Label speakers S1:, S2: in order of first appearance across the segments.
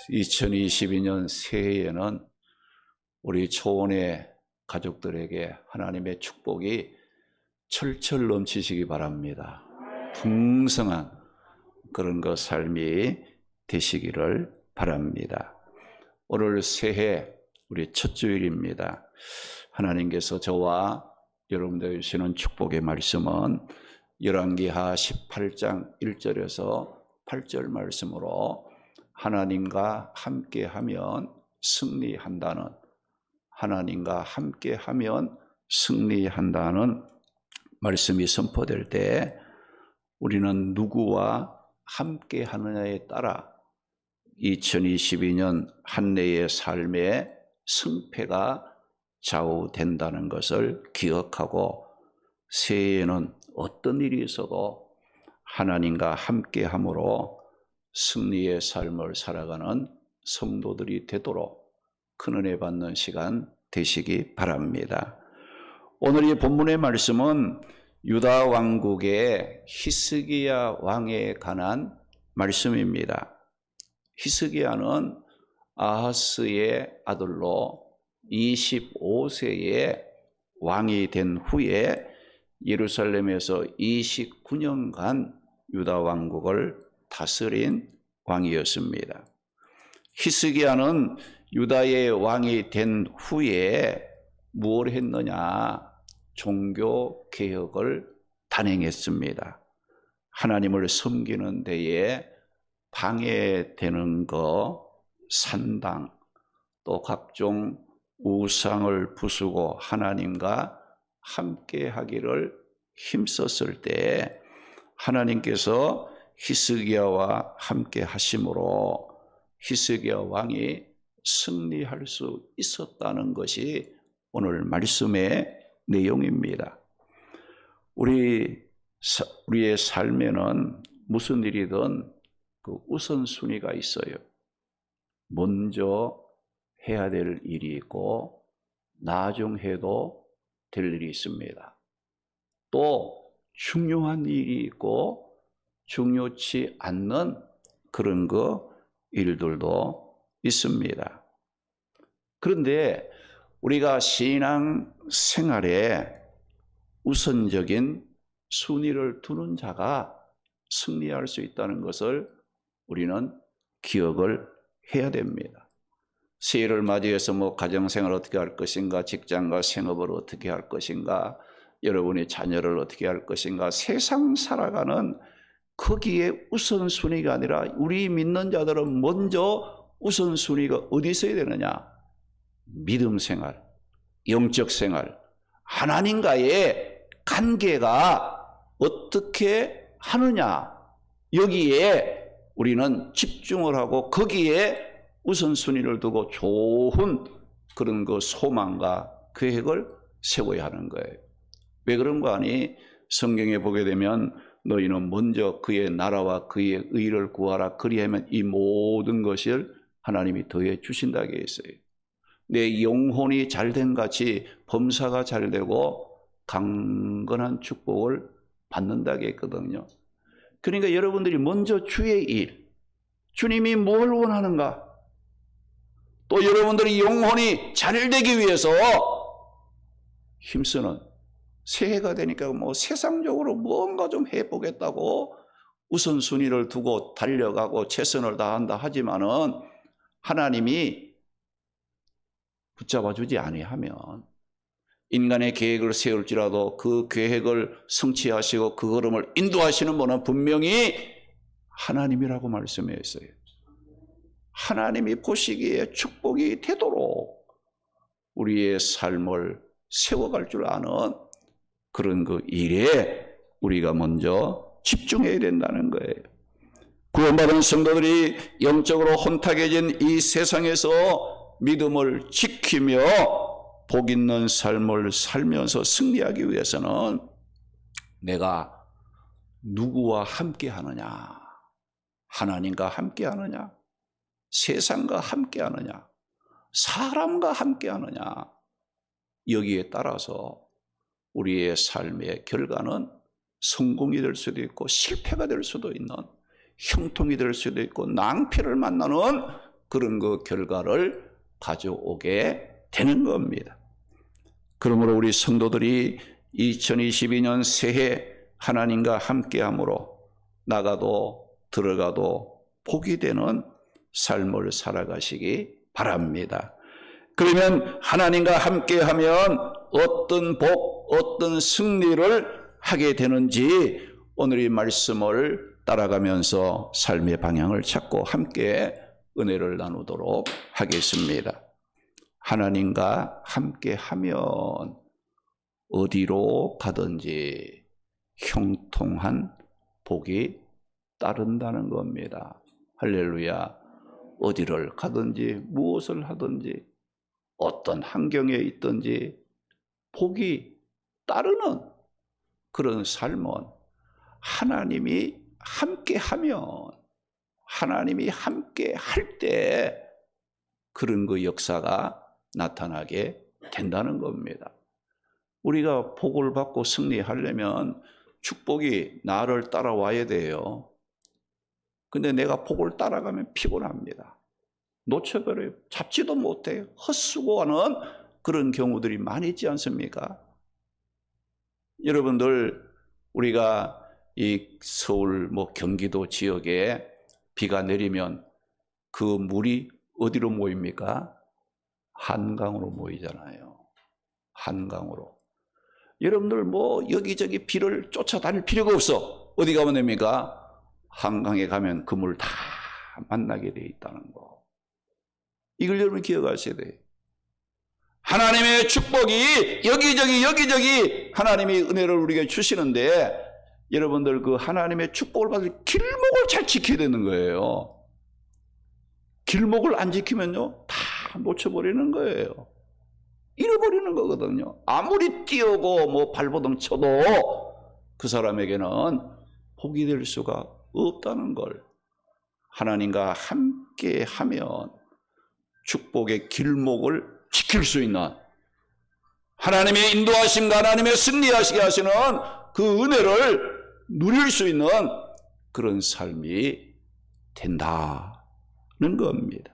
S1: 2022년 새해에는 우리 초원의 가족들에게 하나님의 축복이 철철 넘치시기 바랍니다. 풍성한 그런 삶이 되시기를 바랍니다. 오늘 새해 우리 첫 주일입니다. 하나님께서 저와 여러분들 주시는 축복의 말씀은 열왕기하 18장 1절에서 8절 말씀으로 하나님과 함께하면 승리한다는, 하나님과 함께하면 승리한다는 말씀이 선포될 때 우리는 누구와 함께하느냐에 따라 2022년 한 해의 삶의 승패가 좌우된다는 것을 기억하고 새해에는 어떤 일이 있어도 하나님과 함께함으로 승리의 삶을 살아가는 성도들이 되도록 큰 은혜 받는 시간 되시기 바랍니다. 오늘 이 본문의 말씀은 유다 왕국의 히스기야 왕에 관한 말씀입니다. 히스기야는 아하스의 아들로 25세에 왕이 된 후에 예루살렘에서 29년간 유다 왕국을 다스린 왕이었습니다. 히스기야는 유다의 왕이 된 후에 무엇을 했느냐? 종교 개혁을 단행했습니다. 하나님을 섬기는 데에 방해되는 것, 산당, 또 각종 우상을 부수고 하나님과 함께 하기를 힘썼을 때 하나님께서 히스기야와 함께 하심으로 히스기야 왕이 승리할 수 있었다는 것이 오늘 말씀의 내용입니다. 우리의 삶에는 무슨 일이든 그 우선순위가 있어요. 먼저 해야 될 일이 있고 나중 해도 될 일이 있습니다. 또 중요한 일이 있고 중요치 않는 그런 일들도 있습니다. 그런데 우리가 신앙 생활에 우선적인 순위를 두는 자가 승리할 수 있다는 것을 우리는 기억을 해야 됩니다. 새해를 맞이해서 가정생활을 어떻게 할 것인가, 직장과 생업을 어떻게 할 것인가, 여러분의 자녀를 어떻게 할 것인가, 세상 살아가는 거기에 우선순위가 아니라 우리 믿는 자들은 먼저 우선순위가 어디 있어야 되느냐? 믿음 생활, 영적 생활, 하나님과의 관계가 어떻게 하느냐, 여기에 우리는 집중을 하고 거기에 우선순위를 두고 좋은 그런 소망과 계획을 세워야 하는 거예요. 왜 그런가 하니 성경에 보게 되면 너희는 먼저 그의 나라와 그의 의를 구하라, 그리하면 이 모든 것을 하나님이 더해 주신다고 했어요. 내 영혼이 잘된 같이 범사가 잘되고 강건한 축복을 받는다고 했거든요. 그러니까 여러분들이 먼저 주의 일, 주님이 뭘 원하는가, 또 여러분들이 영혼이 잘되기 위해서 힘쓰는, 새해가 되니까 세상적으로 뭔가 좀 해보겠다고 우선순위를 두고 달려가고 최선을 다한다 하지만은 하나님이 붙잡아 주지 아니하면 인간의 계획을 세울지라도 그 계획을 성취하시고 그 걸음을 인도하시는 분은 분명히 하나님이라고 말씀했어요. 하나님이 보시기에 축복이 되도록 우리의 삶을 세워갈 줄 아는 그런 일에 우리가 먼저 집중해야 된다는 거예요. 구원받은 성도들이 영적으로 혼탁해진 이 세상에서 믿음을 지키며 복 있는 삶을 살면서 승리하기 위해서는 내가 누구와 함께 하느냐, 하나님과 함께 하느냐, 세상과 함께 하느냐, 사람과 함께 하느냐, 여기에 따라서 우리의 삶의 결과는 성공이 될 수도 있고 실패가 될 수도 있는, 형통이 될 수도 있고 낭패를 만나는 그런 그 결과를 가져오게 되는 겁니다. 그러므로 우리 성도들이 2022년 새해 하나님과 함께함으로 나가도 들어가도 복이 되는 삶을 살아가시기 바랍니다. 그러면 하나님과 함께하면 어떤 복, 어떤 승리를 하게 되는지 오늘 이 말씀을 따라가면서 삶의 방향을 찾고 함께 은혜를 나누도록 하겠습니다. 하나님과 함께하면 어디로 가든지 형통한 복이 따른다는 겁니다. 할렐루야. 어디를 가든지 무엇을 하든지 어떤 환경에 있든지 복이 따르는 그런 삶은 하나님이 함께하면, 하나님이 함께할 때 그런 그 역사가 나타나게 된다는 겁니다. 우리가 복을 받고 승리하려면 축복이 나를 따라와야 돼요. 근데 내가 복을 따라가면 피곤합니다. 놓쳐버려요. 잡지도 못해요. 헛수고하는 그런 경우들이 많이 있지 않습니까? 여러분들, 우리가 이 서울, 경기도 지역에 비가 내리면 그 물이 어디로 모입니까? 한강으로 모이잖아요. 한강으로. 여러분들 여기저기 비를 쫓아다닐 필요가 없어. 어디 가면 됩니까? 한강에 가면 그 물 다 만나게 돼 있다는 거. 이걸 여러분 기억하셔야 돼요. 하나님의 축복이 여기저기 하나님이 은혜를 우리에게 주시는데 여러분들 그 하나님의 축복을 받을 길목을 잘 지켜야 되는 거예요. 길목을 안 지키면요 다 놓쳐버리는 거예요. 잃어버리는 거거든요. 아무리 뛰어고 발버둥 쳐도 그 사람에게는 복이 될 수가 없다는 걸 하나님과 함께 하면 축복의 길목을 지킬 수 있는, 하나님의 인도하심과 하나님의 승리하시게 하시는 그 은혜를 누릴 수 있는 그런 삶이 된다는 겁니다.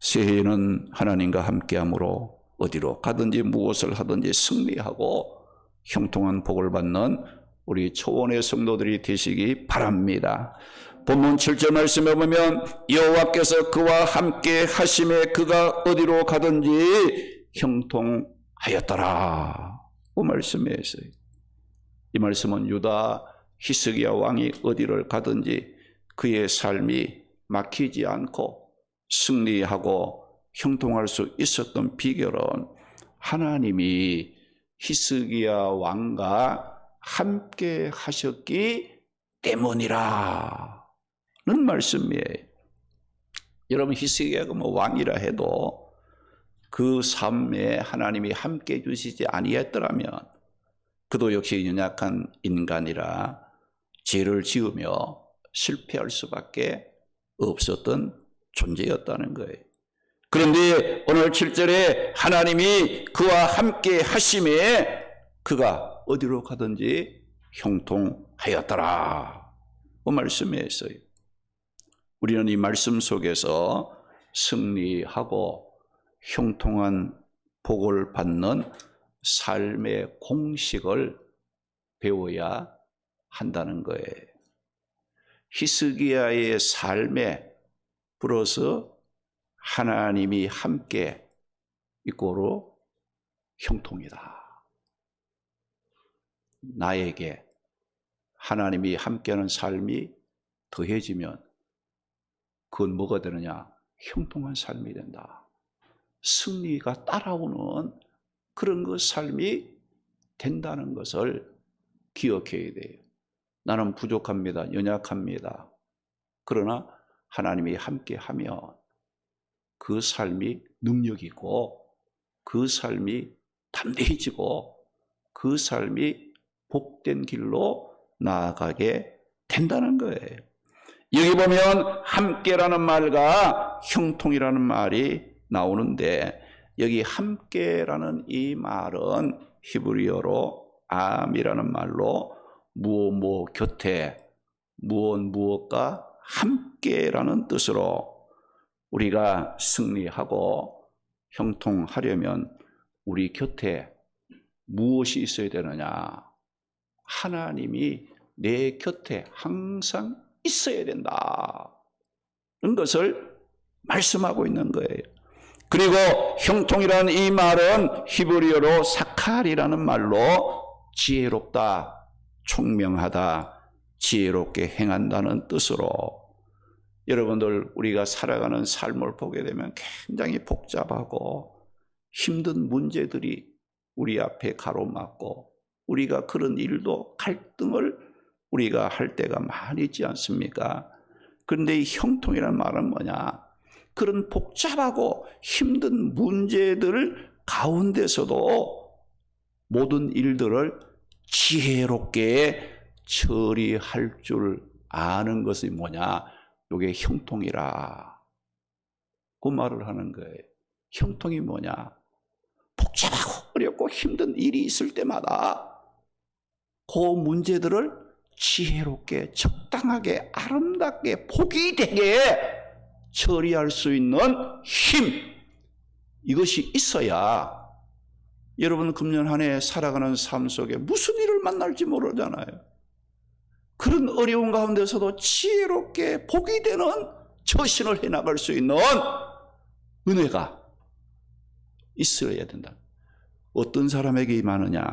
S1: 새해에는 하나님과 함께함으로 어디로 가든지 무엇을 하든지 승리하고 형통한 복을 받는 우리 초원의 성도들이 되시기 바랍니다. 본문 7절 말씀에 보면 여호와께서 그와 함께 하심에 그가 어디로 가든지 형통하였더라 그 말씀에 있어요. 이 말씀은 유다 히스기야 왕이 어디를 가든지 그의 삶이 막히지 않고 승리하고 형통할 수 있었던 비결은 하나님이 히스기야 왕과 함께 하셨기 때문이라 는 말씀이에요. 여러분, 히스기야가 왕이라 해도 그 삶에 하나님이 함께 해 주시지 아니했더라면 그도 역시 연약한 인간이라 죄를 지으며 실패할 수밖에 없었던 존재였다는 거예요. 그런데 오늘 7절에 하나님이 그와 함께 하심에 그가 어디로 가든지 형통하였더라 그 말씀에 있어요. 우리는 이 말씀 속에서 승리하고 형통한 복을 받는 삶의 공식을 배워야 한다는 거예요. 히스기야의 삶에 플러스 하나님이 함께 이꼬로 형통이다. 나에게 하나님이 함께하는 삶이 더해지면 그건 뭐가 되느냐? 형통한 삶이 된다. 승리가 따라오는 그런 그 삶이 된다는 것을 기억해야 돼요. 나는 부족합니다. 연약합니다. 그러나 하나님이 함께하면 그 삶이 능력이고 그 삶이 담대해지고 그 삶이 복된 길로 나아가게 된다는 거예요. 여기 보면 함께라는 말과 형통이라는 말이 나오는데 여기 함께라는 이 말은 히브리어로 암이라는 말로 무엇 곁에 무엇과 함께라는 뜻으로 우리가 승리하고 형통하려면 우리 곁에 무엇이 있어야 되느냐? 하나님이 내 곁에 항상 있어야 된다. 이런 것을 말씀하고 있는 거예요. 그리고 형통이라는 이 말은 히브리어로 사칼이라는 말로 지혜롭다, 총명하다, 지혜롭게 행한다는 뜻으로, 여러분들 우리가 살아가는 삶을 보게 되면 굉장히 복잡하고 힘든 문제들이 우리 앞에 가로막고 우리가 그런 일도 갈등을 우리가 할 때가 많이 있지 않습니까? 그런데 이 형통이라는 말은 뭐냐? 그런 복잡하고 힘든 문제들 가운데서도 모든 일들을 지혜롭게 처리할 줄 아는 것이 뭐냐? 이게 형통이라. 그 말을 하는 거예요. 형통이 뭐냐? 복잡하고 어렵고 힘든 일이 있을 때마다 그 문제들을 지혜롭게 적당하게 아름답게 복이 되게 처리할 수 있는 힘, 이것이 있어야 여러분 금년 한 해 살아가는 삶 속에 무슨 일을 만날지 모르잖아요. 그런 어려운 가운데서도 지혜롭게 복이 되는 처신을 해나갈 수 있는 은혜가 있어야 된다. 어떤 사람에게 임하느냐?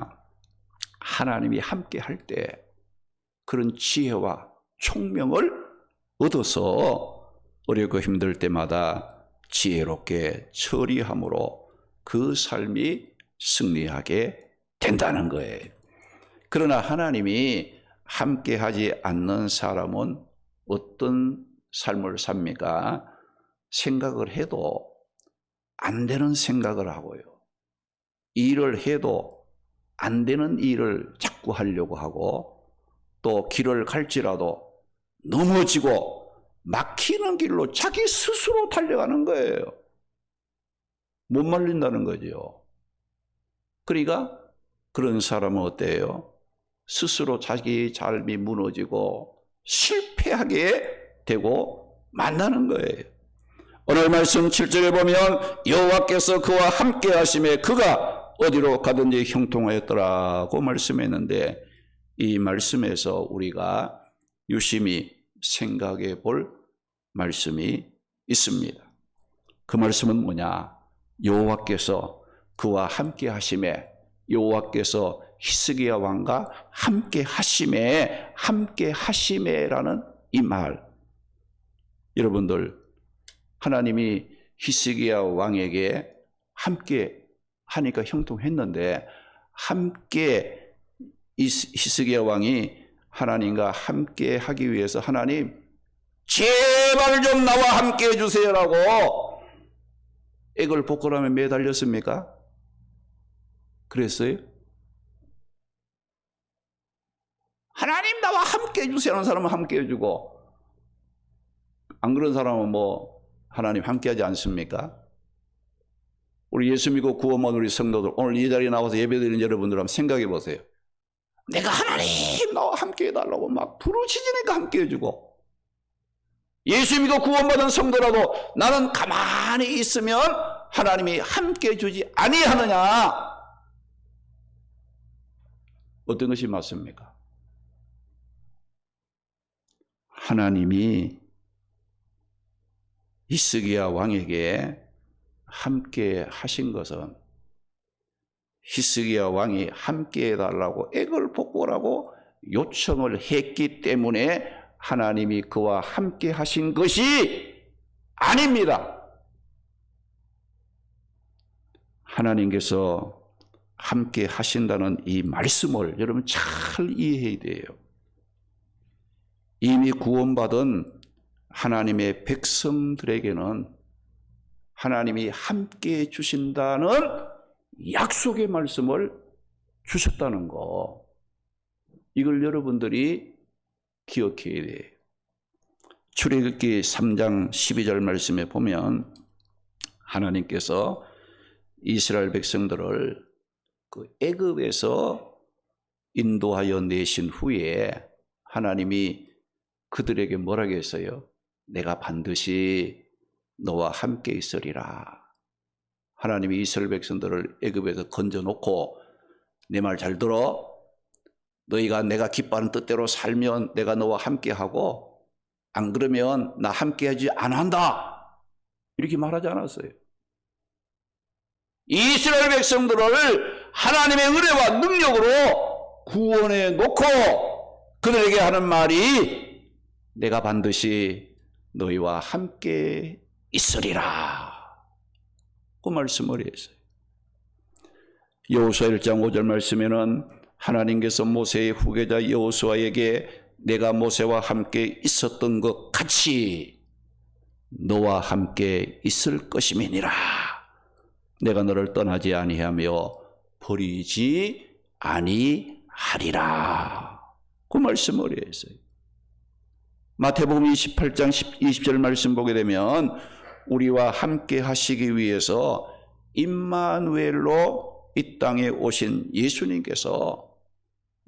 S1: 하나님이 함께 할 때 그런 지혜와 총명을 얻어서 어렵고 힘들 때마다 지혜롭게 처리함으로 그 삶이 승리하게 된다는 거예요. 그러나 하나님이 함께하지 않는 사람은 어떤 삶을 삽니까? 생각을 해도 안 되는 생각을 하고요. 일을 해도 안 되는 일을 자꾸 하려고 하고, 또 길을 갈지라도 넘어지고 막히는 길로 자기 스스로 달려가는 거예요. 못 말린다는 거죠. 그러니까 그런 사람은 어때요? 스스로 자기 삶이 무너지고 실패하게 되고 만나는 거예요. 오늘 말씀 7절에 보면 여호와께서 그와 함께 하심에 그가 어디로 가든지 형통하였더라고 말씀했는데, 이 말씀에서 우리가 유심히 생각해 볼 말씀이 있습니다. 그 말씀은 뭐냐? 여호와께서 그와 함께 하심에, 여호와께서 히스기야 왕과 함께 하심에라는 이 말, 여러분들 하나님이 히스기야 왕에게 함께 하니까 형통했는데, 함께 히스기야 왕이 하나님과 함께 하기 위해서 하나님 제발 좀 나와 함께 해주세요라고 애걸 복걸하며 매달렸습니까? 그랬어요? 하나님 나와 함께 해주세요 하는 사람은 함께 해주고, 안 그런 사람은 뭐 하나님 함께 하지 않습니까? 우리 예수 믿고 구원받은 우리 성도들, 오늘 이 자리에 나와서 예배드리는 여러분들 한번 생각해 보세요. 내가 하나님 나와 함께 해달라고 막 부르짖으니까 함께 해주고, 예수 믿고 구원받은 성도라도 나는 가만히 있으면 하나님이 함께 해주지 아니하느냐? 어떤 것이 맞습니까? 하나님이 히스기야 왕에게 함께 하신 것은 히스기야 왕이 함께 해달라고 애걸 복구라고 요청을 했기 때문에 하나님이 그와 함께 하신 것이 아닙니다. 하나님께서 함께 하신다는 이 말씀을 여러분 잘 이해해야 돼요. 이미 구원받은 하나님의 백성들에게는 하나님이 함께 해 주신다는 약속의 말씀을 주셨다는 거, 이걸 여러분들이 기억해야 돼요. 출애굽기 3장 12절 말씀에 보면 하나님께서 이스라엘 백성들을 그 애굽에서 인도하여 내신 후에 하나님이 그들에게 뭐라고 했어요? 내가 반드시 너와 함께 있으리라. 하나님이 이스라엘 백성들을 애굽에서 건져놓고 내 말 잘 들어. 너희가 내가 기뻐하는 뜻대로 살면 내가 너와 함께하고 안 그러면 나 함께하지 않는다. 이렇게 말하지 않았어요. 이스라엘 백성들을 하나님의 은혜와 능력으로 구원해 놓고 그들에게 하는 말이 내가 반드시 너희와 함께 있으리라. 그 말씀을 했어요. 여호수아 1장 5절 말씀에는 하나님께서 모세의 후계자 여호수아에게 내가 모세와 함께 있었던 것 같이 너와 함께 있을 것임이니라. 내가 너를 떠나지 아니하며 버리지 아니하리라. 그 말씀을 했어요. 마태복음 28장 20절 말씀 보게 되면 우리와 함께 하시기 위해서 임마누엘로 이 땅에 오신 예수님께서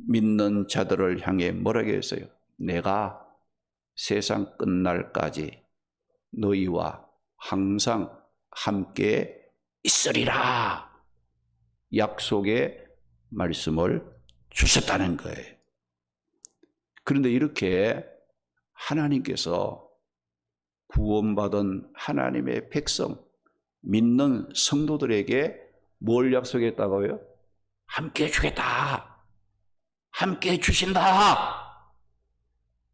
S1: 믿는 자들을 향해 뭐라고 했어요? 내가 세상 끝날까지 너희와 항상 함께 있으리라. 약속의 말씀을 주셨다는 거예요. 그런데 이렇게 하나님께서 구원받은 하나님의 백성, 믿는 성도들에게 뭘 약속했다고요? 함께 해주겠다. 함께 해주신다.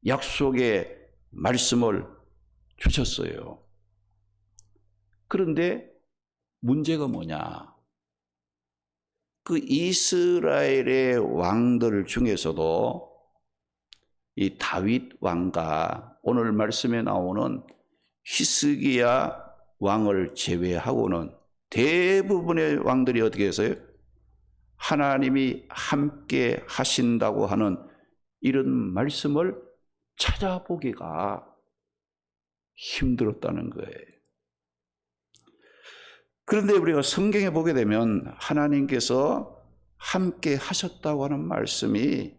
S1: 약속의 말씀을 주셨어요. 그런데 문제가 뭐냐? 그 이스라엘의 왕들 중에서도 이 다윗 왕과 오늘 말씀에 나오는 히스기야 왕을 제외하고는 대부분의 왕들이 어떻게 했어요? 하나님이 함께 하신다고 하는 이런 말씀을 찾아보기가 힘들었다는 거예요. 그런데 우리가 성경에 보게 되면 하나님께서 함께 하셨다고 하는 말씀이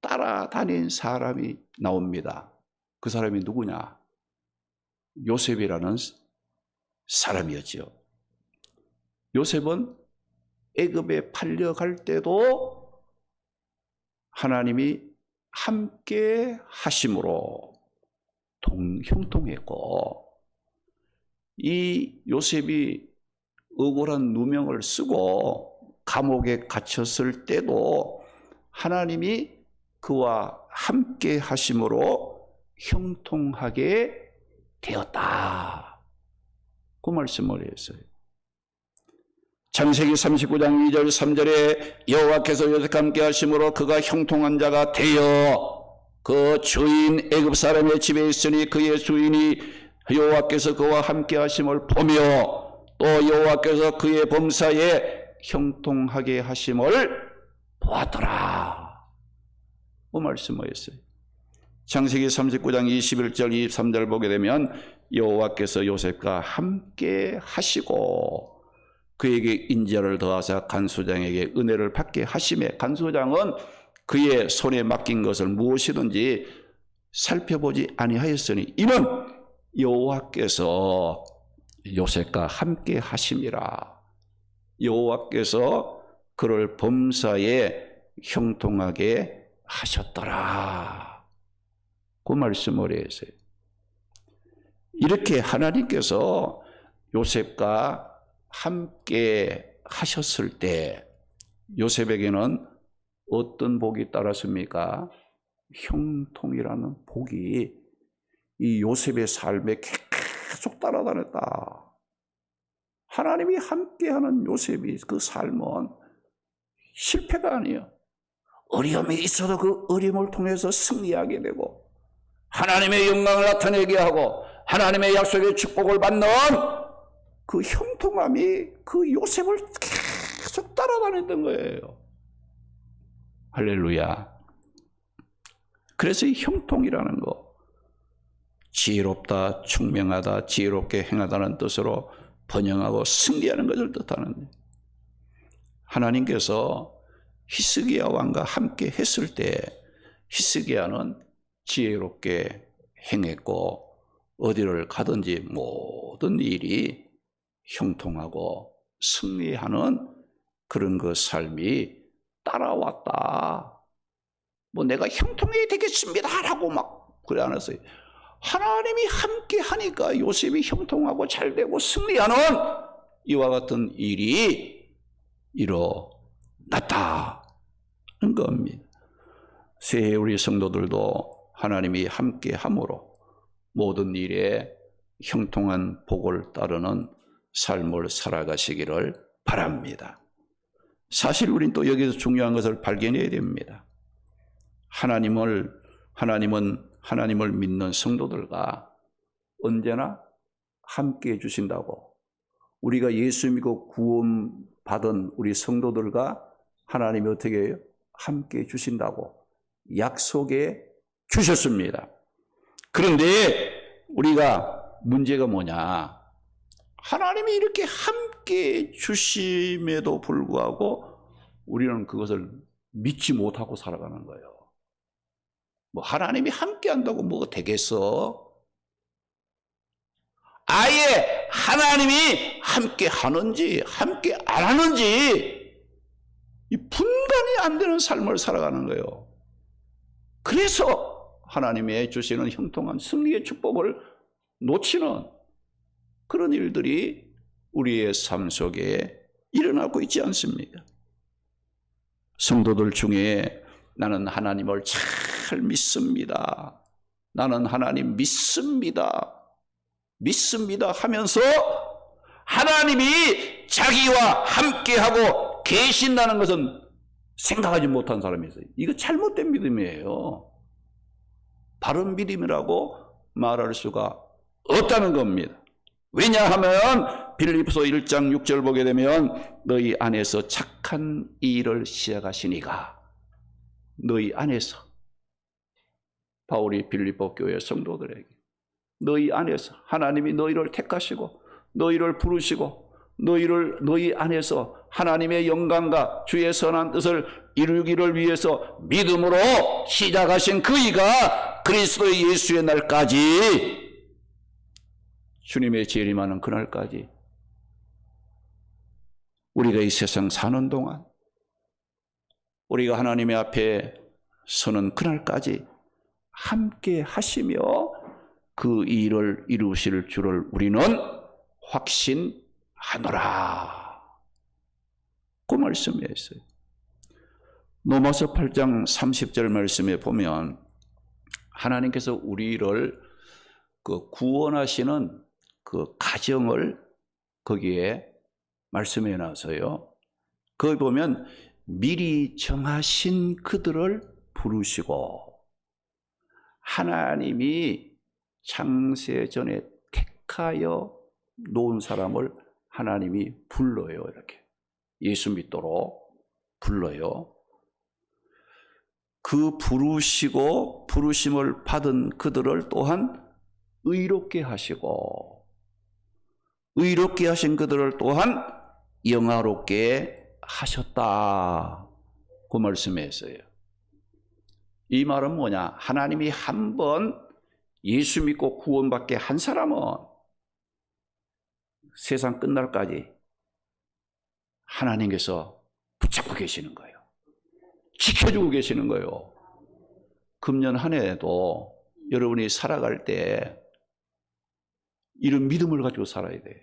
S1: 따라다닌 사람이 나옵니다. 그 사람이 누구냐? 요셉이라는 사람이었죠. 요셉은 애굽에 팔려갈 때도 하나님이 함께 하심으로 형통했고, 이 요셉이 억울한 누명을 쓰고 감옥에 갇혔을 때도 하나님이 그와 함께 하심으로 형통하게 되었다. 그 말씀을 했어요. 창세기 39장 2절 3절에 여호와께서 요셉과 함께 하심으로 그가 형통한 자가 되어 그 주인 애굽 사람의 집에 있으니 그의 주인이 여호와께서 그와 함께 하심을 보며 또 여호와께서 그의 범사에 형통하게 하심을 보았더라. 그 말씀을 했어요. 창세기 39장 21절 23절 보게 되면 여호와께서 요셉과 함께 하시고 그에게 인자를 더하사 간수장에게 은혜를 받게 하심에, 간수장은 그의 손에 맡긴 것을 무엇이든지 살펴보지 아니하였으니 이는 여호와께서 요셉과 함께 하심이라. 여호와께서 그를 범사에 형통하게 하셨더라. 그 말씀을 했어요. 이렇게 하나님께서 요셉과 함께 하셨을 때 요셉에게는 어떤 복이 따랐습니까? 형통이라는 복이 이 요셉의 삶에 계속 따라다녔다. 하나님이 함께하는 요셉이 그 삶은 실패가 아니에요. 어려움이 있어도 그 어려움을 통해서 승리하게 되고 하나님의 영광을 나타내게 하고 하나님의 약속의 축복을 받는 그 형통함이 그 요셉을 계속 따라다녔던 거예요. 할렐루야. 그래서 이 형통이라는 거, 지혜롭다, 총명하다, 지혜롭게 행하다는 뜻으로 번영하고 승리하는 것을 뜻하는데, 하나님께서 히스기야 왕과 함께 했을 때 히스기야는 지혜롭게 행했고 어디를 가든지 모든 일이 형통하고 승리하는 그런 그 삶이 따라왔다. 뭐 내가 형통해야 되겠습니다라고 막 그래 안 했어요. 하나님이 함께 하니까 요셉이 형통하고 잘되고 승리하는 이와 같은 일이 일어났다는 겁니다. 새해 우리 성도들도 하나님이 함께 함으로 모든 일에 형통한 복을 따르는 삶을 살아가시기를 바랍니다. 사실 우린 또 여기서 중요한 것을 발견해야 됩니다. 하나님은 하나님을 믿는 성도들과 언제나 함께 해주신다고, 우리가 예수 믿고 구원받은 우리 성도들과 하나님이 어떻게 해요? 함께 해주신다고 약속해 주셨습니다. 그런데 우리가 문제가 뭐냐? 하나님이 이렇게 함께 주심에도 불구하고 우리는 그것을 믿지 못하고 살아가는 거예요. 뭐 하나님이 함께 한다고 뭐가 되겠어? 아예 하나님이 함께 하는지 함께 안 하는지 이 분간이 안 되는 삶을 살아가는 거예요. 그래서 하나님이 주시는 형통한 승리의 축복을 놓치는 그런 일들이 우리의 삶 속에 일어나고 있지 않습니까? 성도들 중에 나는 하나님을 잘 믿습니다. 나는 하나님 믿습니다. 믿습니다 하면서 하나님이 자기와 함께하고 계신다는 것은 생각하지 못한 사람이 있어요. 이거 잘못된 믿음이에요. 바른 믿음이라고 말할 수가 없다는 겁니다. 왜냐하면 빌립보서 1장 6절 보게 되면 너희 안에서 착한 일을 시작하시니가, 너희 안에서, 바울이 빌립보 교회 성도들에게 너희 안에서 하나님이 너희를 택하시고 너희를 부르시고 너희 안에서 하나님의 영광과 주의 선한 뜻을 이루기를 위해서 믿음으로 시작하신 그이가 그리스도 예수의 날까지, 주님의 재림하는 그날까지 우리가 이 세상 사는 동안, 우리가 하나님의 앞에 서는 그날까지 함께 하시며 그 일을 이루실 줄을 우리는 확신하노라. 그 말씀이었어요. 로마서 8장 30절 말씀에 보면 하나님께서 우리를 그 구원하시는 그 과정을 거기에 말씀해 놔서요. 거기 보면 미리 정하신 그들을 부르시고, 하나님이 창세 전에 택하여 놓은 사람을 하나님이 불러요. 이렇게 예수 믿도록 불러요. 그 부르시고 부르심을 받은 그들을 또한 의롭게 하시고, 의롭게 하신 그들을 또한 영화롭게 하셨다. 그 말씀이었어요. 이 말은 뭐냐? 하나님이 한 번 예수 믿고 구원받게 한 사람은 세상 끝날까지 하나님께서 붙잡고 계시는 거예요. 지켜주고 계시는 거예요. 금년 한 해에도 여러분이 살아갈 때 이런 믿음을 가지고 살아야 돼요.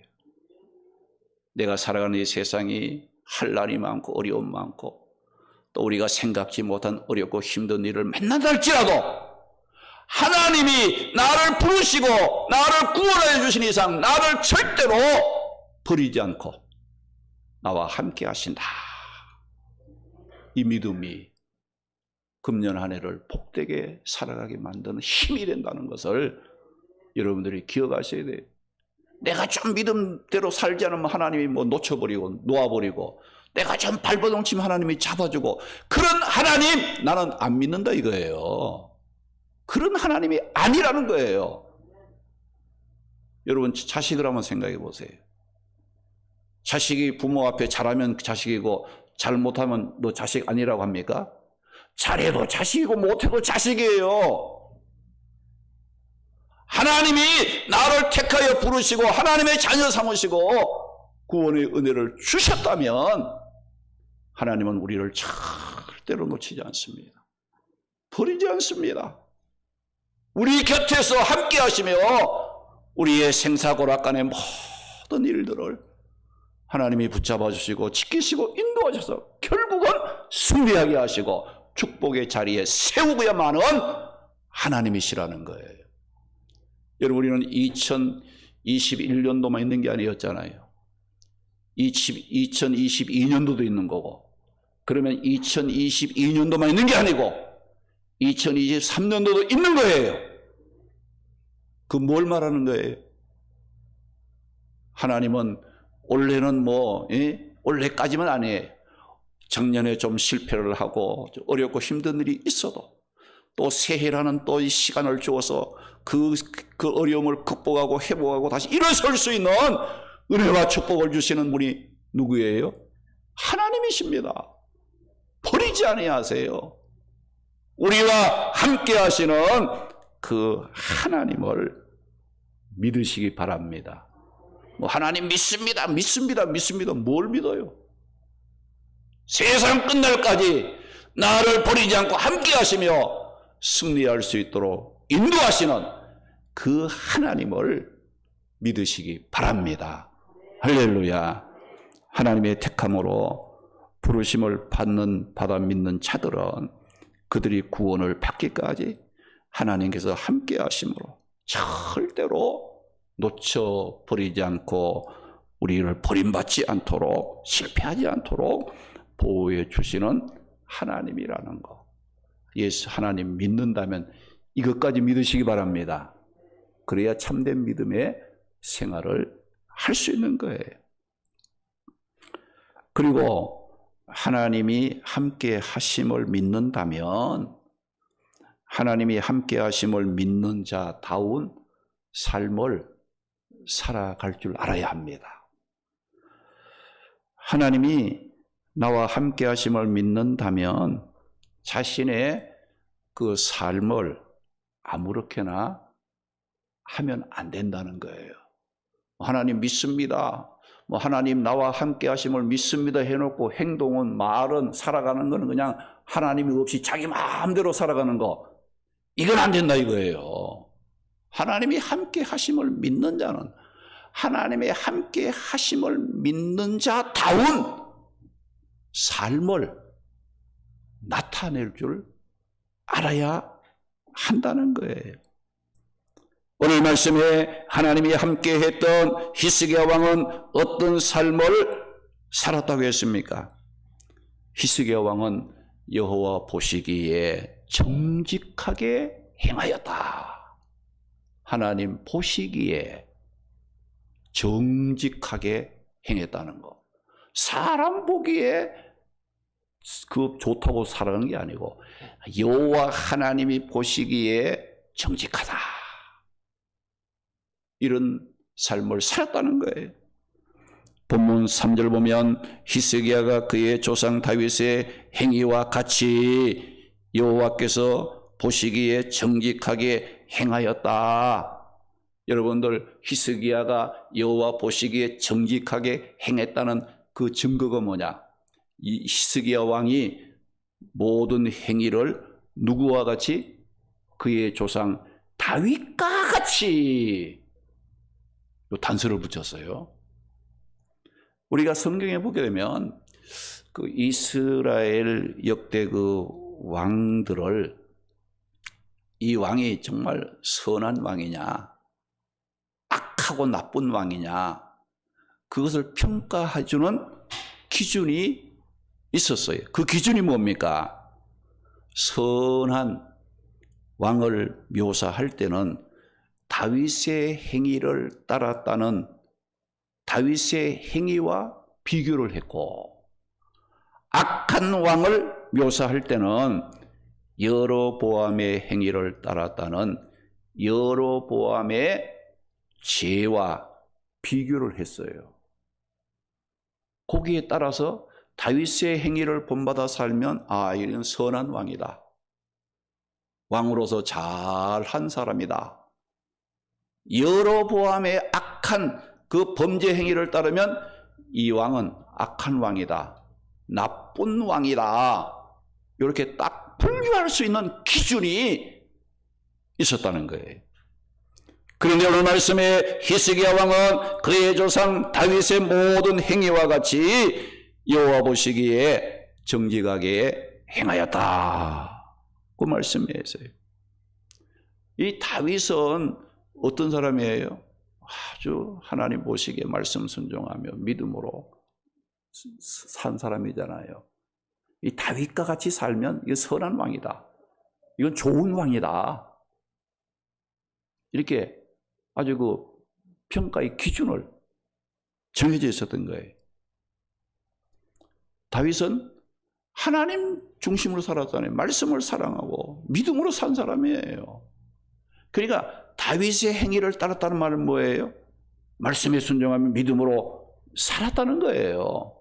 S1: 내가 살아가는 이 세상이 할 날이 많고 어려움 많고 또 우리가 생각지 못한 어렵고 힘든 일을 만난다 할지라도 하나님이 나를 부르시고 나를 구원해 주신 이상 나를 절대로 버리지 않고 나와 함께 하신다. 이 믿음이 금년 한 해를 복되게 살아가게 만드는 힘이 된다는 것을 여러분들이 기억하셔야 돼요. 내가 좀 믿음대로 살지 않으면 하나님이 뭐 놓쳐버리고 놓아버리고, 내가 좀 발버둥치면 하나님이 잡아주고, 그런 하나님 나는 안 믿는다 이거예요. 그런 하나님이 아니라는 거예요. 여러분 자식을 한번 생각해 보세요. 자식이 부모 앞에 잘하면 자식이고 잘못하면 너 자식 아니라고 합니까? 잘해도 자식이고 못해도 자식이에요. 하나님이 나를 택하여 부르시고 하나님의 자녀 삼으시고 구원의 은혜를 주셨다면 하나님은 우리를 절대로 놓치지 않습니다. 버리지 않습니다. 우리 곁에서 함께 하시며 우리의 생사고락간의 모든 일들을 하나님이 붙잡아 주시고 지키시고 인도하셔서 결국은 승리하게 하시고 축복의 자리에 세우고야만은 하나님이시라는 거예요. 여러분, 우리는 2021년도만 있는 게 아니었잖아요. 2022년도도 있는 거고, 그러면 2022년도만 있는 게 아니고 2023년도도 있는 거예요. 그 뭘 말하는 거예요? 하나님은 올해는 올해까지만 아니에요. 작년에 좀 실패를 하고 어렵고 힘든 일이 있어도 또 새해라는 또 이 시간을 주어서 그 어려움을 극복하고 회복하고 다시 일어설 수 있는 은혜와 축복을 주시는 분이 누구예요? 하나님이십니다. 버리지 아니하세요. 우리와 함께 하시는 그 하나님을 믿으시기 바랍니다. 하나님 믿습니다. 뭘 믿어요? 세상 끝날까지 나를 버리지 않고 함께 하시며 승리할 수 있도록 인도하시는 그 하나님을 믿으시기 바랍니다. 할렐루야. 하나님의 택함으로 부르심을 받아 믿는 자들은 그들이 구원을 받기까지 하나님께서 함께 하심으로 절대로 놓쳐버리지 않고 우리를 버림받지 않도록 실패하지 않도록 보호해 주시는 하나님이라는 거. 예수 하나님 믿는다면 이것까지 믿으시기 바랍니다. 그래야 참된 믿음의 생활을 할 수 있는 거예요. 그리고 하나님이 함께 하심을 믿는다면 하나님이 함께 하심을 믿는 자다운 삶을 살아갈 줄 알아야 합니다. 하나님이 나와 함께 하심을 믿는다면 자신의 그 삶을 아무렇게나 하면 안 된다는 거예요. 하나님 믿습니다. 하나님 나와 함께 하심을 믿습니다 해놓고 행동은 말은 살아가는 거는 그냥 하나님이 없이 자기 마음대로 살아가는 거, 이건 안 된다 이거예요. 하나님이 함께 하심을 믿는 자는 하나님의 함께 하심을 믿는 자다운 삶을 나타낼 줄 알아야 한다는 거예요. 오늘 말씀에 하나님이 함께 했던 히스기야 왕은 어떤 삶을 살았다고 했습니까? 히스기야 왕은 여호와 보시기에 정직하게 행하였다. 하나님 보시기에 정직하게 행했다는 거. 사람 보기에 그 좋다고 살아가는 게 아니고 여호와 하나님이 보시기에 정직하다. 이런 삶을 살았다는 거예요. 본문 3절 보면 히스기야가 그의 조상 다윗의 행위와 같이 여호와께서 보시기에 정직하게 행하였다. 여러분들, 히스기야가 여호와 보시기에 정직하게 행했다는 그 증거가 뭐냐? 이 히스기야 왕이 모든 행위를 누구와 같이? 그의 조상 다윗과 같이 단서를 붙였어요. 우리가 성경에 보게 되면 그 이스라엘 역대 그 왕들을 이 왕이 정말 선한 왕이냐 악하고 나쁜 왕이냐 그것을 평가해주는 기준이 있었어요. 그 기준이 뭡니까? 선한 왕을 묘사할 때는 다윗의 행위를 따랐다는 다윗의 행위와 비교를 했고, 악한 왕을 묘사할 때는 여로보암의 행위를 따랐다는 여로보암의 죄와 비교를 했어요. 거기에 따라서 다윗의 행위를 본받아 살면 이는 선한 왕이다. 왕으로서 잘한 사람이다. 여로보암의 악한 그 범죄 행위를 따르면 이 왕은 악한 왕이다, 나쁜 왕이다, 이렇게 딱 분류할 수 있는 기준이 있었다는 거예요. 그런데 오늘 말씀에 히스기야 왕은 그의 조상 다윗의 모든 행위와 같이 여호와 보시기에 정직하게 행하였다, 그 말씀이었어요. 이 다윗은 어떤 사람이에요? 아주 하나님 보시기에 말씀 순종하며 믿음으로 산 사람이잖아요. 이 다윗과 같이 살면 이거 선한 왕이다, 이건 좋은 왕이다, 이렇게 아주 그 평가의 기준을 정해져 있었던 거예요. 다윗은 하나님 중심으로 살았잖아요. 말씀을 사랑하고 믿음으로 산 사람이에요. 그러니까 다윗의 행위를 따랐다는 말은 뭐예요? 말씀에 순종하며 믿음으로 살았다는 거예요.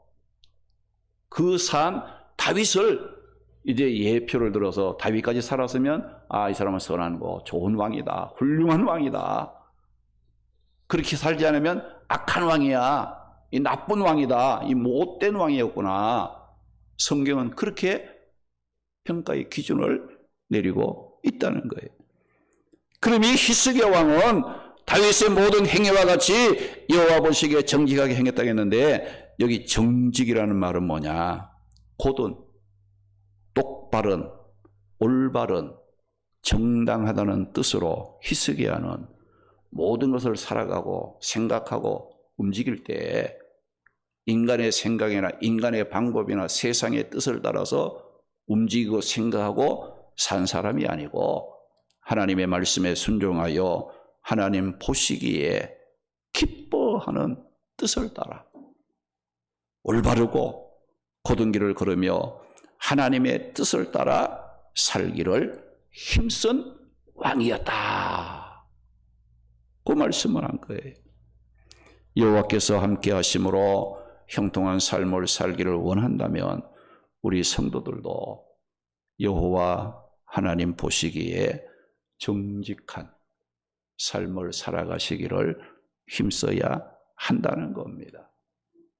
S1: 그 산 다윗을 이제 예표를 들어서 다윗까지 살았으면 이 사람은 선하고 좋은 왕이다, 훌륭한 왕이다. 그렇게 살지 않으면 악한 왕이야, 이 나쁜 왕이다, 이 못된 왕이었구나. 성경은 그렇게 평가의 기준을 내리고 있다는 거예요. 그럼 이 히스기야 왕은 다윗의 모든 행위와 같이 여호와 보시기에 정직하게 행했다고 했는데, 여기 정직이라는 말은 뭐냐? 곧은 똑바른, 올바른, 정당하다는 뜻으로 히스기야는 모든 것을 살아가고 생각하고 움직일 때 인간의 생각이나 인간의 방법이나 세상의 뜻을 따라서 움직이고 생각하고 산 사람이 아니고 하나님의 말씀에 순종하여 하나님 보시기에 기뻐하는 뜻을 따라 올바르고 곧은 길을 걸으며 하나님의 뜻을 따라 살기를 힘쓴 왕이었다, 그 말씀을 한 거예요. 여호와께서 함께 하심으로 형통한 삶을 살기를 원한다면 우리 성도들도 여호와 하나님 보시기에 정직한 삶을 살아가시기를 힘써야 한다는 겁니다.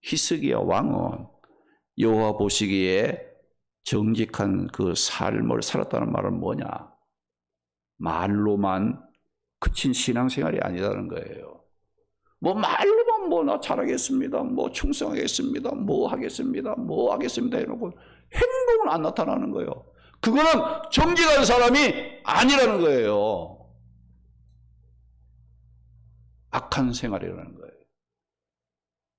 S1: 히스기야 왕은 여호와 보시기에 정직한 그 삶을 살았다는 말은 뭐냐? 말로만 그친 신앙생활이 아니라는 거예요. 뭐 말로만 뭐 나 잘하겠습니다, 뭐 충성하겠습니다, 뭐 하겠습니다, 뭐 하겠습니다 이러고 행동은 안 나타나는 거예요. 그거는 정직한 사람이 아니라는 거예요. 악한 생활이라는 거예요.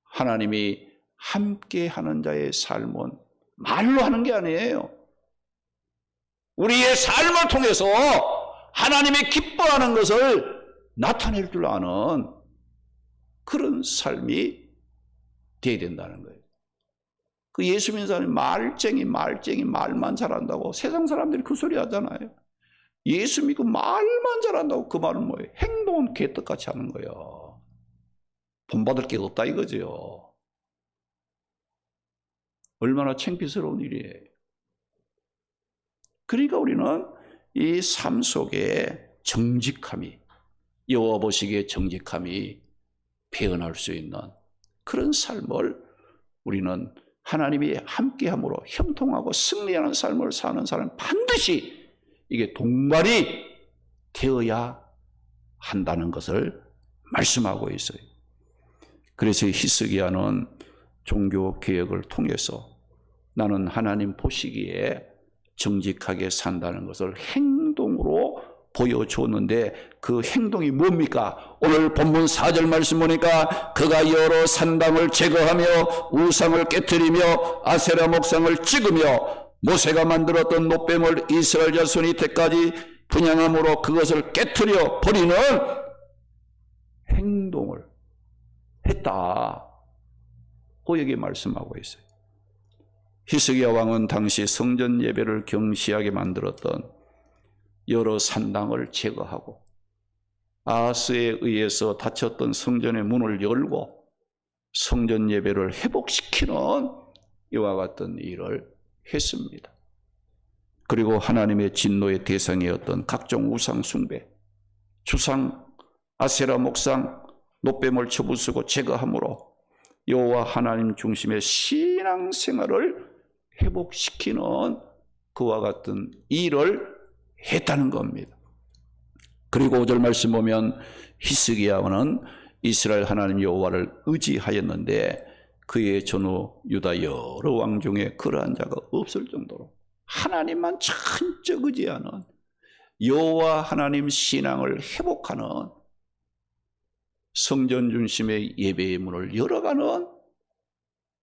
S1: 하나님이 함께 하는 자의 삶은 말로 하는 게 아니에요. 우리의 삶을 통해서 하나님이 기뻐하는 것을 나타낼 줄 아는 그런 삶이 되어야 된다는 거예요. 그 예수 믿는 사람이 말쟁이 말만 잘한다고 세상 사람들이 그 소리 하잖아요. 예수 믿고 말만 잘한다고 그 말은 뭐예요? 행동은 개떡같이 하는 거예요. 본받을 게 없다 이거죠. 얼마나 창피스러운 일이에요. 그러니까 우리는 이 삶 속에 정직함이, 여호와 보시기에 정직함이 표현할 수 있는 그런 삶을 우리는 하나님이 함께함으로 형통하고 승리하는 삶을 사는 사람은 반드시 이게 동반이 되어야 한다는 것을 말씀하고 있어요. 그래서 히스기야는 종교 개혁을 통해서 나는 하나님 보시기에 정직하게 산다는 것을 행동으로 보여주었는데 그 행동이 뭡니까? 오늘 본문 4절 말씀 보니까 그가 여러 산당을 제거하며 우상을 깨뜨리며 아세라 목상을 찍으며 모세가 만들었던 놋뱀을 이스라엘 자손이 때까지 분향함으로 그것을 깨뜨려 버리는 행동을 했다, 그 얘기 말씀하고 있어요. 히스기야 왕은 당시 성전 예배를 경시하게 만들었던 여러 산당을 제거하고 아하스에 의해서 닫혔던 성전의 문을 열고 성전 예배를 회복시키는 이와 같은 일을 했습니다. 그리고 하나님의 진노의 대상이었던 각종 우상 숭배, 주상 아세라 목상, 노뱀을 쳐부수고 제거함으로 여호와 하나님 중심의 신앙생활을 회복시키는 그와 같은 일을 했다는 겁니다. 그리고 5절 말씀 보면 히스기야는 이스라엘 하나님 여호와를 의지하였는데 그의 전후 유다 여러 왕 중에 그러한 자가 없을 정도로 하나님만 천적 의지하는 여호와 하나님 신앙을 회복하는 성전 중심의 예배의 문을 열어가는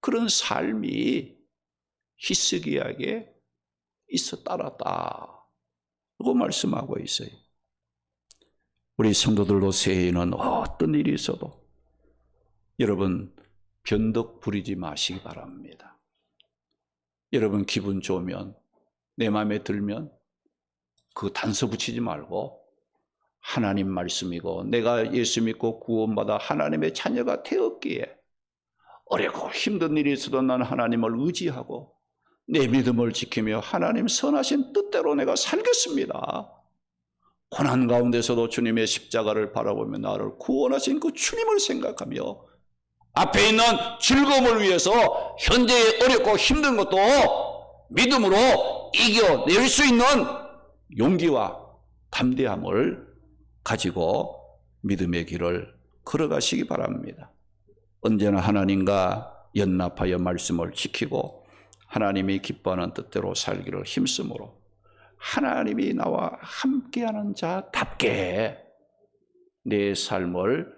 S1: 그런 삶이 히스기야에게 있어 따랐다고 말씀하고 있어요. 우리 성도들도 새해에는 어떤 일이 있어도 여러분 변덕 부리지 마시기 바랍니다. 여러분 기분 좋으면 내 마음에 들면 그 단서 붙이지 말고 하나님 말씀이고 내가 예수 믿고 구원받아 하나님의 자녀가 되었기에 어렵고 힘든 일이 있어도 나는 하나님을 의지하고 내 믿음을 지키며 하나님 선하신 뜻대로 내가 살겠습니다. 고난 가운데서도 주님의 십자가를 바라보며 나를 구원하신 그 주님을 생각하며 앞에 있는 즐거움을 위해서 현재의 어렵고 힘든 것도 믿음으로 이겨낼 수 있는 용기와 담대함을 가지고 믿음의 길을 걸어가시기 바랍니다. 언제나 하나님과 연합하여 말씀을 지키고 하나님이 기뻐하는 뜻대로 살기를 힘쓰므로 하나님이 나와 함께하는 자답게 내 삶을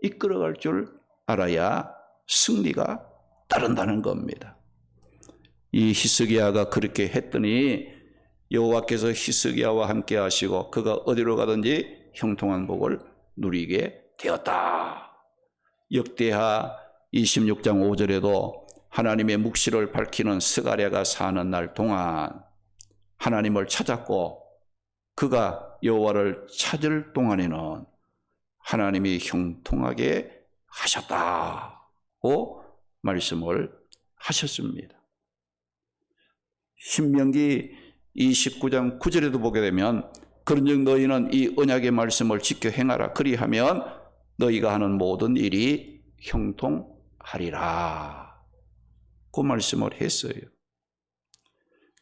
S1: 이끌어갈 줄 알아야 승리가 따른다는 겁니다. 이 히스기야가 그렇게 했더니 여호와께서 히스기야와 함께 하시고 그가 어디로 가든지 형통한 복을 누리게 되었다. 역대하 26장 5절에도 하나님의 묵시를 밝히는 스가랴가 사는 날 동안 하나님을 찾았고 그가 여호와를 찾을 동안에는 하나님이 형통하게 하셨다고 말씀을 하셨습니다. 신명기 29장 9절에도 보게 되면 그런즉 너희는 이 언약의 말씀을 지켜 행하라. 그리하면 너희가 하는 모든 일이 형통하리라. 그 말씀을 했어요.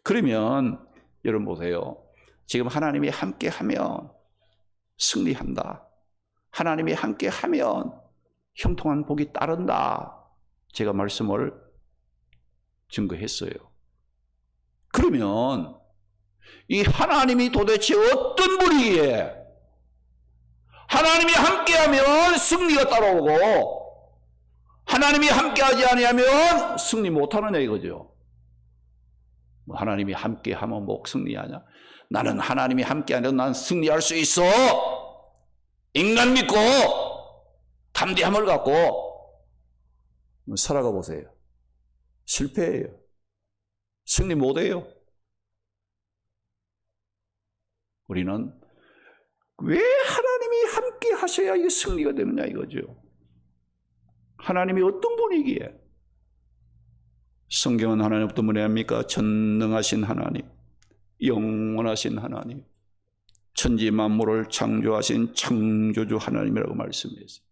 S1: 그러면 여러분 보세요. 지금 하나님이 함께하면 승리한다. 하나님이 함께하면 형통한 복이 따른다. 제가 말씀을 증거했어요. 그러면 이 하나님이 도대체 어떤 분이기에 하나님이 함께하면 승리가 따라오고 하나님이 함께하지 아니하면 승리 못하느냐 이거죠. 하나님이 함께하면 뭐 승리하냐? 나는 하나님이 함께하면 난 승리할 수 있어. 인간 믿고 담대함을 갖고 살아가 보세요. 실패해요. 승리 못해요. 우리는 왜 하나님이 함께 하셔야 이게 승리가 되느냐 이거죠. 하나님이 어떤 분이기에? 성경은 하나님 어떤 분이 합니까? 전능하신 하나님, 영원하신 하나님, 천지 만물을 창조하신 창조주 하나님이라고 말씀했어요.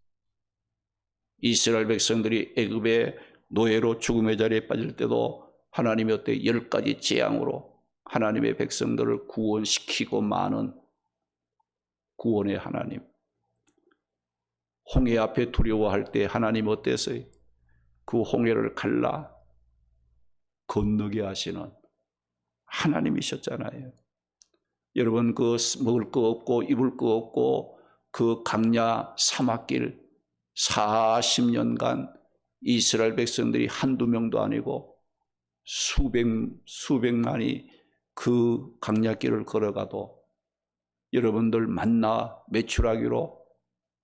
S1: 이스라엘 백성들이 애굽의 노예로 죽음의 자리에 빠질 때도 하나님이 어때 10가지 재앙으로 하나님의 백성들을 구원시키고 마는 구원의 하나님. 홍해 앞에 두려워할 때 하나님 어땠어요? 그 홍해를 갈라 건너게 하시는 하나님이셨잖아요. 여러분 그 먹을 거 없고 입을 거 없고 그 강야 사막길 40년간 이스라엘 백성들이 한두 명도 아니고 수백만이 그 강야길을 걸어가도 여러분들 만나 메추라기로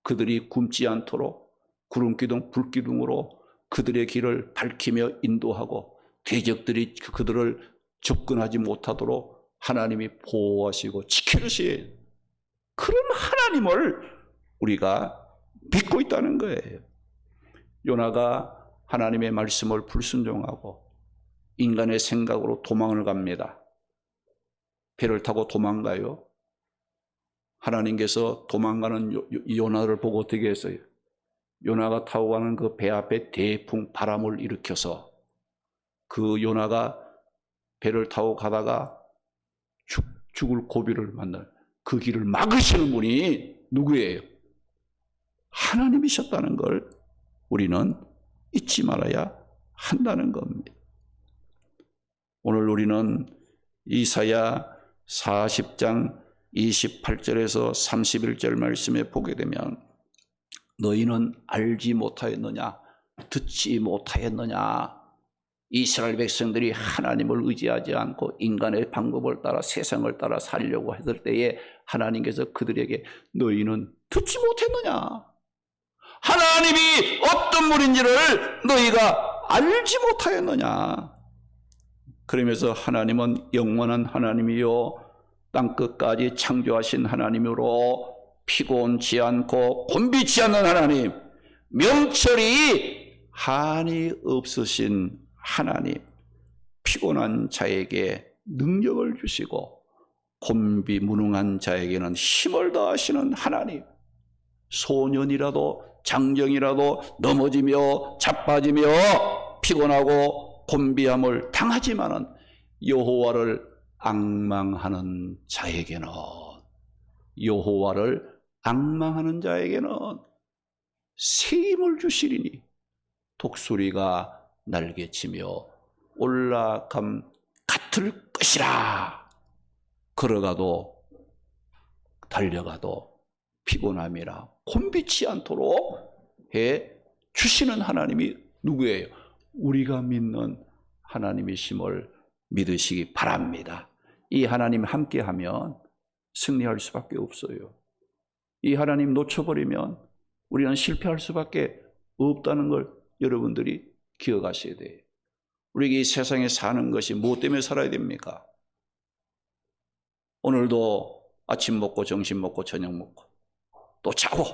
S1: 그들이 굶지 않도록 구름기둥 불기둥으로 그들의 길을 밝히며 인도하고 대적들이 그들을 접근하지 못하도록 하나님이 보호하시고 지켜주시는 그런 하나님을 우리가 믿고 있다는 거예요. 요나가 하나님의 말씀을 불순종하고 인간의 생각으로 도망을 갑니다. 배를 타고 도망가요. 하나님께서 도망가는 요나를 보고 어떻게 했어요? 요나가 타고 가는 그 배 앞에 대풍 바람을 일으켜서 그 요나가 배를 타고 가다가 죽을 고비를 만날 그 길을 막으시는 분이 누구예요? 하나님이셨다는 걸 우리는 잊지 말아야 한다는 겁니다. 오늘 우리는 이사야 40장 28절에서 31절 말씀에 보게 되면 너희는 알지 못하였느냐, 듣지 못하였느냐. 이스라엘 백성들이 하나님을 의지하지 않고 인간의 방법을 따라 세상을 따라 살려고 했을 때에 하나님께서 그들에게 너희는 듣지 못했느냐, 하나님이 어떤 분인지를 너희가 알지 못하였느냐. 그러면서 하나님은 영원한 하나님이요 땅끝까지 창조하신 하나님으로 피곤치 않고 곤비치 않는 하나님, 명철이 한이 없으신 하나님, 피곤한 자에게 능력을 주시고 곤비 무능한 자에게는 힘을 더하시는 하나님, 소년이라도 장정이라도 넘어지며 자빠지며 피곤하고 곤비함을 당하지만은 여호와를 앙망하는 자에게는, 여호와를 앙망하는 자에게는 새 힘을 주시리니 독수리가 날개치며 올라감 같을 것이라. 걸어가도 달려가도 피곤함이라 곤비치 않도록 해 주시는 하나님이 누구예요? 우리가 믿는 하나님이심을 믿으시기 바랍니다. 이 하나님 함께하면 승리할 수밖에 없어요. 이 하나님 놓쳐버리면 우리는 실패할 수밖에 없다는 걸 여러분들이 기억하셔야 돼요. 우리가 이 세상에 사는 것이 무엇 때문에 살아야 됩니까? 오늘도 아침 먹고 점심 먹고 저녁 먹고 또 자고,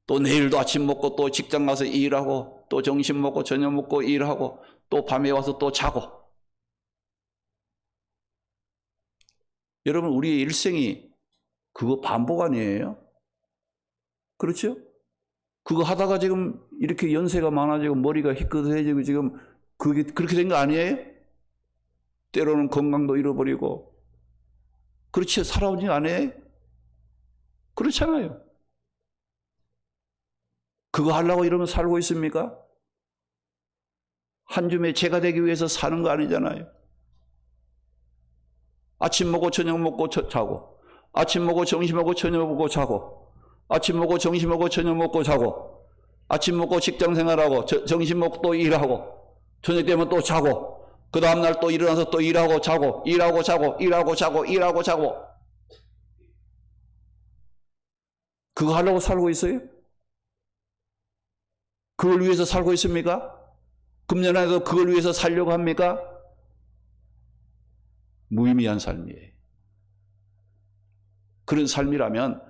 S1: 또 내일도 아침 먹고 또 직장 가서 일하고 또 점심 먹고 저녁 먹고 일하고 또 밤에 와서 또 자고. 여러분, 우리의 일생이 그거 반복 아니에요? 그렇죠? 그거 하다가 지금 이렇게 연세가 많아지고 머리가 희끗해지고 지금 그게 그렇게 된 거 아니에요? 때로는 건강도 잃어버리고. 그렇지, 살아오지 않아요? 그렇잖아요. 그거 하려고 이러면 살고 있습니까? 한 줌의 재가 되기 위해서 사는 거 아니잖아요. 아침 먹고 저녁 먹고 자고, 아침 먹고 점심 먹고 저녁 먹고 자고, 아침 먹고 점심 먹고 저녁 먹고 자고, 아침 먹고 직장 생활하고 점심 먹고 또 일하고, 저녁 되면 또 자고, 그 다음날 또 일어나서 또 일하고 자고, 일하고 자고, 일하고 자고, 일하고 자고. 그거 하려고 살고 있어요? 그걸 위해서 살고 있습니까? 금년에도 그걸 위해서 살려고 합니까? 무의미한 삶이에요. 그런 삶이라면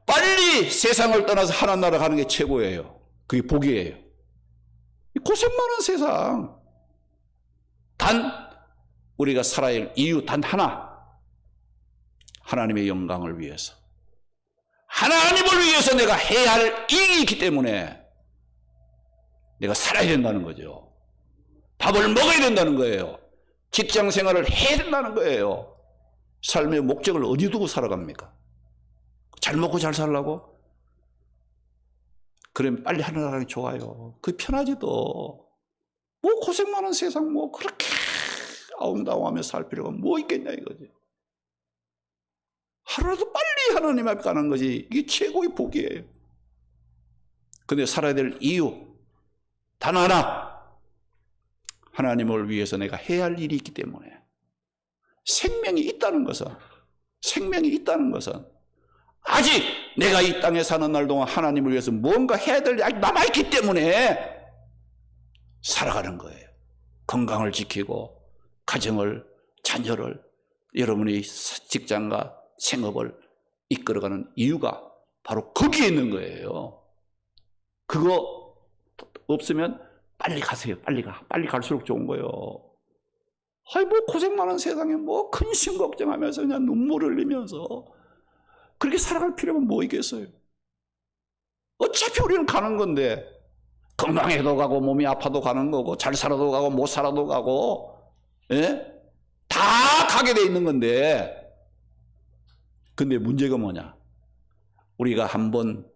S1: 빨리 세상을 떠나서 하나님 나라 가는 게 최고예요. 그게 복이에요. 고생 많은 세상, 단 우리가 살아야 할 이유 단 하나, 하나님의 영광을 위해서, 하나님을 위해서 내가 해야 할 일이 있기 때문에 내가 살아야 된다는 거죠. 밥을 먹어야 된다는 거예요. 직장 생활을 해야 된다는 거예요. 삶의 목적을 어디 두고 살아갑니까? 잘 먹고 잘 살라고? 그러면 빨리 하늘 나라가 좋아요. 그게 편하지도. 뭐 고생 많은 세상 뭐 그렇게 아웅다웅하며 살 필요가 뭐 있겠냐 이거지. 하루라도 빨리 하나님 앞에 가는 것이 이게 최고의 복이에요. 근데 살아야 될 이유 단 하나, 하나님을 위해서 내가 해야 할 일이 있기 때문에. 생명이 있다는 것은 아직 내가 이 땅에 사는 날 동안 하나님을 위해서 뭔가 해야 될 일이 아직 남아있기 때문에 살아가는 거예요. 건강을 지키고 가정을, 자녀를, 여러분의 직장과 생업을 이끌어가는 이유가 바로 거기에 있는 거예요. 그거 없으면 빨리 가세요. 빨리 가. 빨리 갈수록 좋은 거예요. 아이 뭐 고생 많은 세상에 뭐 근심 걱정하면서 그냥 눈물 흘리면서 그렇게 살아갈 필요가 뭐 있겠어요? 어차피 우리는 가는 건데, 건강해도 가고 몸이 아파도 가는 거고, 잘 살아도 가고 못 살아도 가고, 예? 다 가게 돼 있는 건데, 근데 문제가 뭐냐? 우리가 한번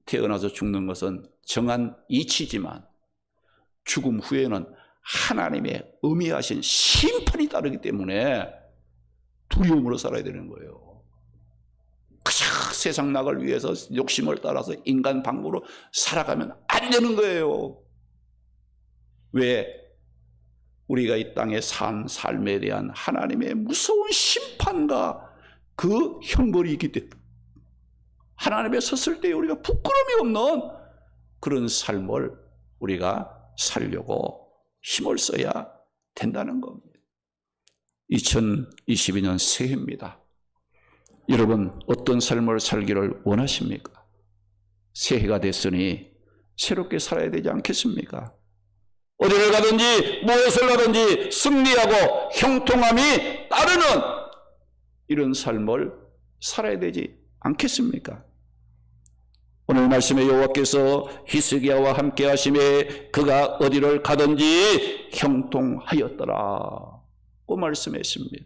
S1: 태어나서 죽는 것은 정한 이치지만 죽음 후에는 하나님의 엄미하신 심판이 따르기 때문에 두려움으로 살아야 되는 거예요. 그저 세상 낙을 위해서 욕심을 따라서 인간 방법으로 살아가면 안 되는 거예요. 왜? 우리가 이 땅에 산 삶에 대한 하나님의 무서운 심판과 그 형벌이 있기 때문에 하나님 앞에 섰을 때 우리가 부끄러움이 없는 그런 삶을 우리가 살려고 힘을 써야 된다는 겁니다. 2022년 새해입니다. 여러분 어떤 삶을 살기를 원하십니까? 새해가 됐으니 새롭게 살아야 되지 않겠습니까? 어디를 가든지 무엇을 하든지 승리하고 형통함이 따르는 이런 삶을 살아야 되지 않겠습니까? 오늘 말씀에 여호와께서 히스기야와 함께 하심에 그가 어디를 가든지 형통하였더라고 말씀했습니다.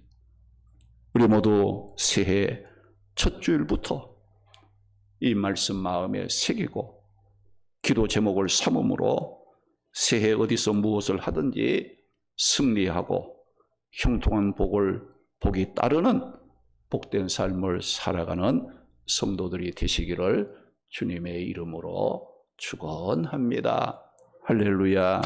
S1: 우리 모두 새해 첫 주일부터 이 말씀 마음에 새기고 기도 제목을 삼음으로 새해 어디서 무엇을 하든지 승리하고 형통한 복이 따르는 복된 삶을 살아가는 성도들이 되시기를 주님의 이름으로 축원합니다. 할렐루야.